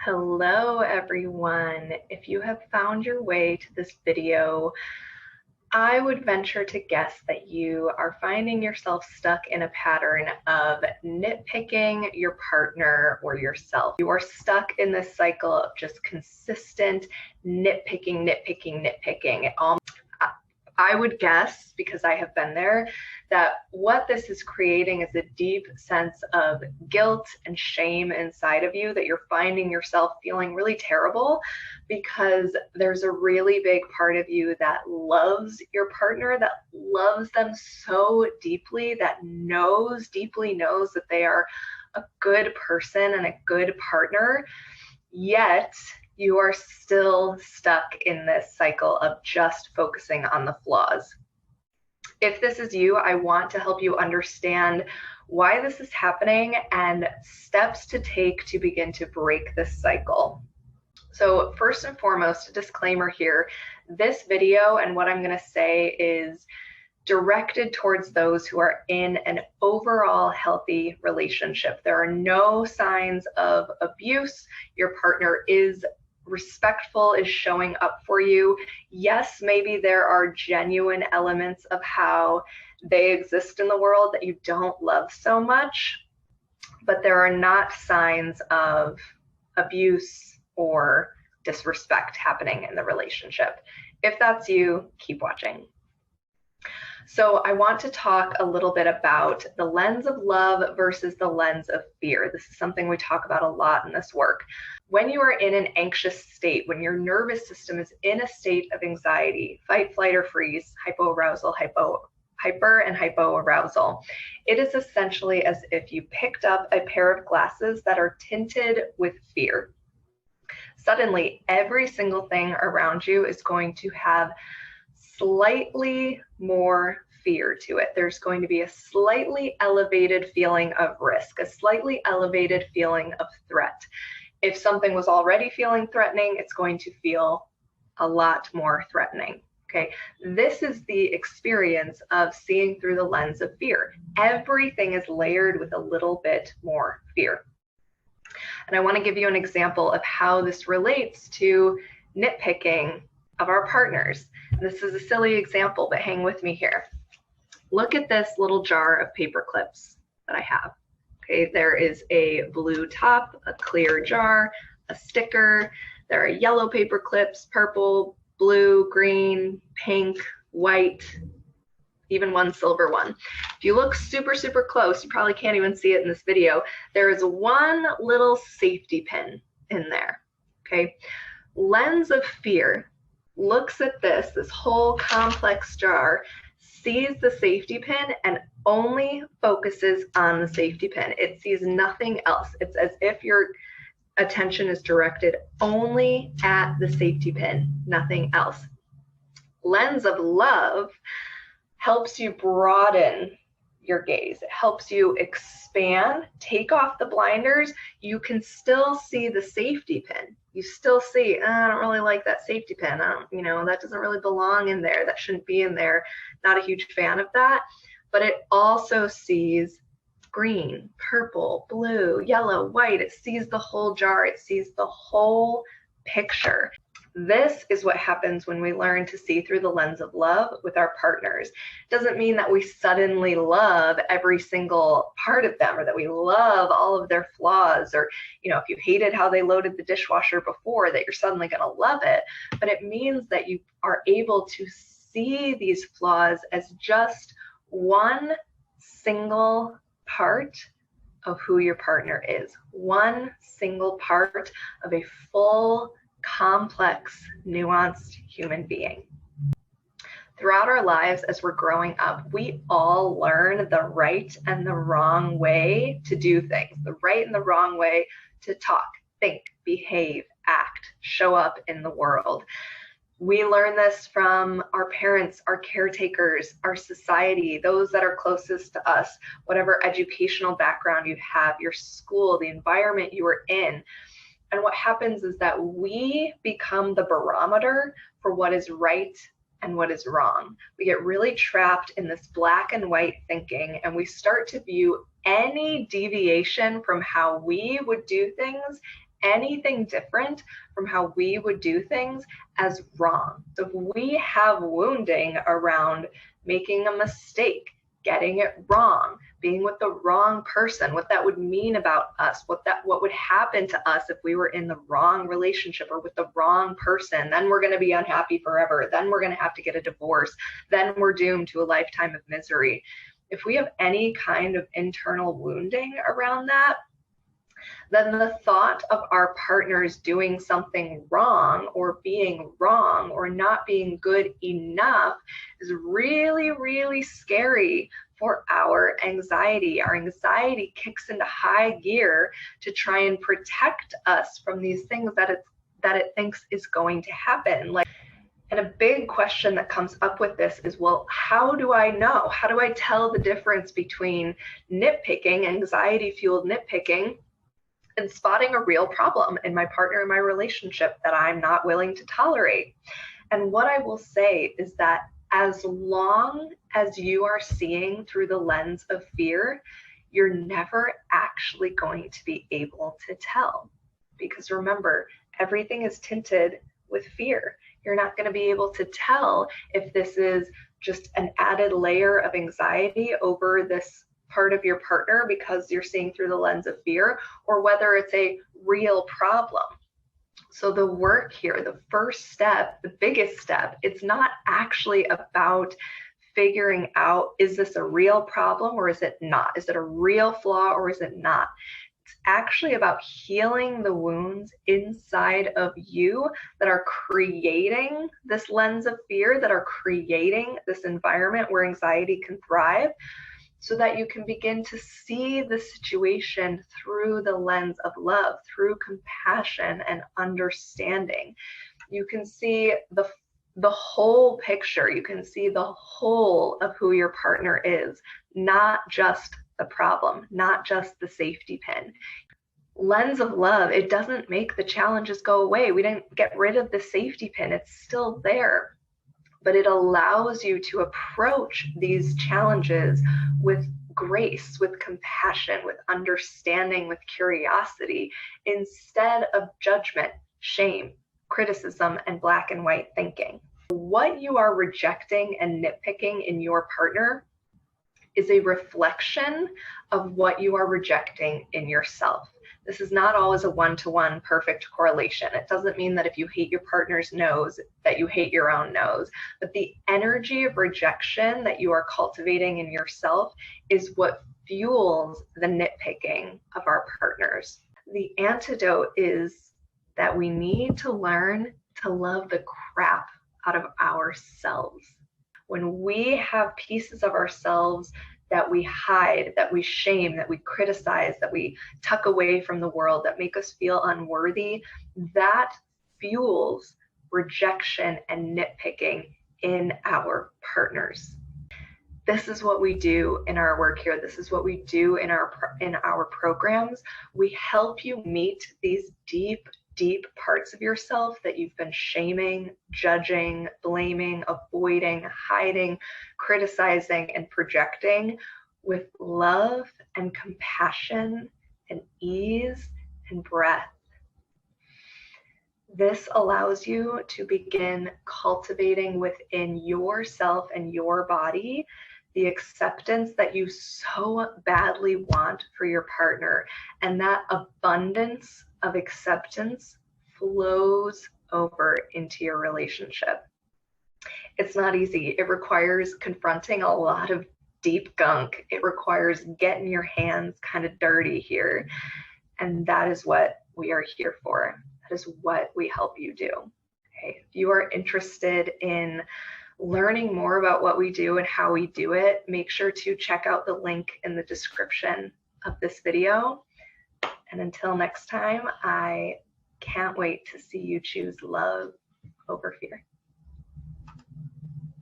Hello, everyone. If you have found your way to this video, I would venture to guess that you are finding yourself stuck in a pattern of nitpicking your partner or yourself. You are stuck in this cycle of just consistent nitpicking. I would guess, because I have been there, that what this is creating is a deep sense of guilt and shame inside of you, that you're finding yourself feeling really terrible because there's a really big part of you that loves your partner, that loves them so deeply, that deeply knows that they are a good person and a good partner, yet you are still stuck in this cycle of just focusing on the flaws. If this is you, I want to help you understand why this is happening and steps to take to begin to break this cycle. So first and foremost, a disclaimer here, this video and what I'm going to say is directed towards those who are in an overall healthy relationship. There are no signs of abuse. Your partner is respectful, is showing up for you. Yes, maybe there are genuine elements of how they exist in the world that you don't love so much, but there are not signs of abuse or disrespect happening in the relationship. If that's you, keep watching. So I want to talk a little bit about the lens of love versus the lens of fear. This is something we talk about a lot in this work. When you are in an anxious state, when your nervous system is in a state of anxiety, fight, flight, or freeze, hypoarousal, hyper and hypoarousal, it is essentially as if you picked up a pair of glasses that are tinted with fear. Suddenly, every single thing around you is going to have slightly more fear to it. There's going to be a slightly elevated feeling of risk, a slightly elevated feeling of threat. If something was already feeling threatening, it's going to feel a lot more threatening. Okay, this is the experience of seeing through the lens of fear. Everything is layered with a little bit more fear. And I want to give you an example of how this relates to nitpicking of our partners. This is a silly example, but hang with me here. Look at this little jar of paper clips that I have. Okay, there is a blue top, a clear jar, a sticker. There are yellow paper clips, purple, blue, green, pink, white, even one silver one. If you look super, super close, you probably can't even see it in this video. There is one little safety pin in there. Okay, lens of fear looks at this whole complex jar, sees the safety pin, and only focuses on the safety pin. It sees nothing else. It's as if your attention is directed only at the safety pin, nothing else. Lens of love helps you broaden your gaze. It helps you expand, take off the blinders. You can still see the safety pin. You still see, I don't really like that safety pin. That doesn't really belong in there. That shouldn't be in there. Not a huge fan of that. But it also sees green, purple, blue, yellow, white. It sees the whole jar. It sees the whole picture. This is what happens when we learn to see through the lens of love with our partners. It doesn't mean that we suddenly love every single part of them, or that we love all of their flaws, or if you hated how they loaded the dishwasher before, that you're suddenly going to love it. But it means that you are able to see these flaws as just one single part of who your partner is, one single part of a full, complex, nuanced human being. Throughout our lives, as we're growing up, we all learn the right and the wrong way to do things, the right and the wrong way to talk, think, behave, act, show up in the world. We learn this from our parents, our caretakers, our society, those that are closest to us, whatever educational background you have, your school, the environment you are in. And what happens is that we become the barometer for what is right and what is wrong. We get really trapped in this black and white thinking, and we start to view any deviation from how we would do things, anything different from how we would do things as wrong. So if we have wounding around making a mistake, getting it wrong, being with the wrong person, what that would mean about us, what would happen to us if we were in the wrong relationship or with the wrong person, then we're going to be unhappy forever. Then we're going to have to get a divorce. Then we're doomed to a lifetime of misery. If we have any kind of internal wounding around that, then the thought of our partners doing something wrong or being wrong or not being good enough is really, really scary for our anxiety. Our anxiety kicks into high gear to try and protect us from these things that it thinks is going to happen. And a big question that comes up with this is, well, how do I know? How do I tell the difference between nitpicking, anxiety-fueled nitpicking, and spotting a real problem in my partner in my relationship that I'm not willing to tolerate? And what I will say is that as long as you are seeing through the lens of fear, you're never actually going to be able to tell. Because remember, everything is tinted with fear. You're not going to be able to tell if this is just an added layer of anxiety over this part of your partner because you're seeing through the lens of fear, or whether it's a real problem. So the work here, the first step, the biggest step, it's not actually about figuring out, is this a real problem or is it not? Is it a real flaw or is it not? It's actually about healing the wounds inside of you that are creating this lens of fear, that are creating this environment where anxiety can thrive, so that you can begin to see the situation through the lens of love, through compassion and understanding. You can see the whole picture. You can see the whole of who your partner is, not just the problem, not just the safety pin. Lens of love, it doesn't make the challenges go away. We didn't get rid of the safety pin. It's still there. But it allows you to approach these challenges with grace, with compassion, with understanding, with curiosity, instead of judgment, shame, criticism, and black and white thinking. What you are rejecting and nitpicking in your partner is a reflection of what you are rejecting in yourself. This is not always a one-to-one perfect correlation. It doesn't mean that if you hate your partner's nose, that you hate your own nose. But the energy of rejection that you are cultivating in yourself is what fuels the nitpicking of our partners. The antidote is that we need to learn to love the crap out of ourselves. When we have pieces of ourselves that we hide, that we shame, that we criticize, that we tuck away from the world, that make us feel unworthy, that fuels rejection and nitpicking in our partners. This is what we do in our work here. This is what we do in our programs. We help you meet these deep parts of yourself that you've been shaming, judging, blaming, avoiding, hiding, criticizing, and projecting with love and compassion and ease and breath. This allows you to begin cultivating within yourself and your body the acceptance that you so badly want for your partner, and that abundance of acceptance flows over into your relationship. It's not easy. It requires confronting a lot of deep gunk. It requires getting your hands kind of dirty here. And that is what we are here for. That is what we help you do. Okay. If you are interested in learning more about what we do and how we do it, make sure to check out the link in the description of this video. And until next time, I can't wait to see you choose love over fear.